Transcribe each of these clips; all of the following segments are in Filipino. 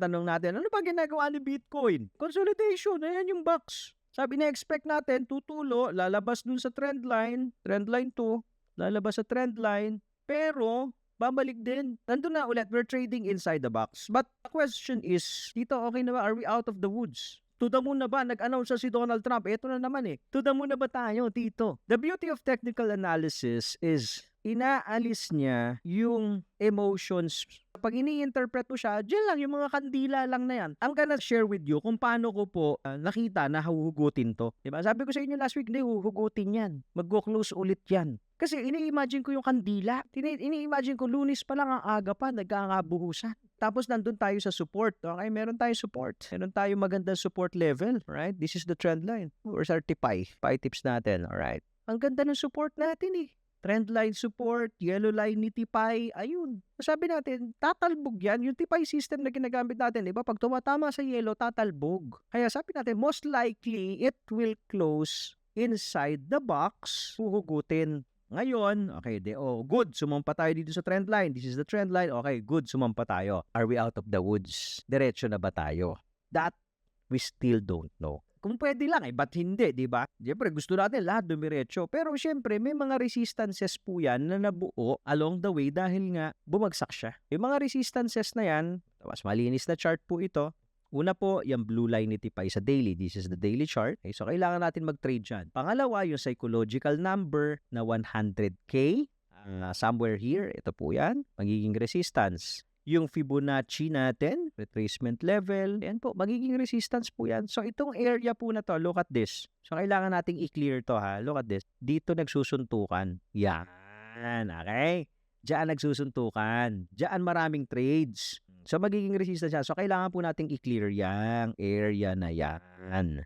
tinatanong natin, ano ba ginagawa ni Bitcoin? Consolidation, ayan yung box. Sabi na-expect natin, tutulo, lalabas dun sa trendline 2, lalabas sa trendline, pero babalik din. Nandun na ulit, we're trading inside the box. But the question is, dito okay na ba? Are we out of the woods? To the moon na ba? Nag-announce na si Donald Trump. Ito na naman eh. To the moon na ba tayo, Tito? The beauty of technical analysis is inaalis niya yung emotions. Pag ini-interpret mo siya, dyan lang, yung mga kandila lang na yan. I'm gonna share with you kung paano ko po nakita na huhugutin to. Diba? Sabi ko sa inyo last week, hindi, huhugutin yan. Mag-close ulit yan. Kasi ini-imagine ko yung kandila. Ini-imagine ko, Lunes pa lang ang aga pa, nagkakabuhusan. Tapos nandun tayo sa support. Okay, meron tayong support. Meron tayong magandang support level. Right? This is the trend line. Where's our TIPI? TIPI tips natin. Alright. Ang ganda ng support natin eh. Trendline support, yellow line ni TIPI, ayun. Sabi natin, tatalbog yan. Yung TIPI system na ginagamit natin, diba? Pag tumatama sa yellow, tatalbog. Kaya sabi natin, most likely, it will close inside the box, huhugutin. Ngayon, okay, good, sumampa tayo dito sa trendline. This is the trendline. Okay, good, sumampa tayo. Are we out of the woods? Diretso na ba tayo? That we still don't know. Kung pwede lang, ba't hindi, di ba? Siyempre, gusto natin lahat dumiretso. Pero siyempre, may mga resistances po yan na nabuo along the way dahil nga bumagsak siya. Yung mga resistances na yan, mas malinis na chart po ito. Una po, yung blue line ni TIPI sa daily. This is the daily chart. Okay, so, kailangan natin mag-trade dyan. Pangalawa, yung psychological number na 100K. Somewhere here, ito po yan. Magiging resistance. Yung Fibonacci natin, retracement level, yan po, magiging resistance po yan. So, itong area po na to, look at this. So, kailangan nating i-clear to ha. Look at this. Dito nagsusuntukan. Yan, okay? Diyan nagsusuntukan. Diyan maraming trades. So, magiging resistance yan. So, kailangan po nating i-clear yung area na yan.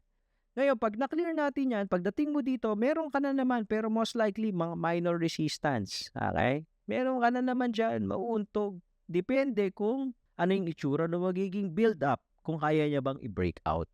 Ngayon, pag na-clear natin yan, pagdating mo dito, meron ka na naman, pero most likely, mga minor resistance. Okay? Meron ka na naman dyan, mauuntog. Depende kung ano yung itsura na magiging build-up, kung kaya niya bang i-break out.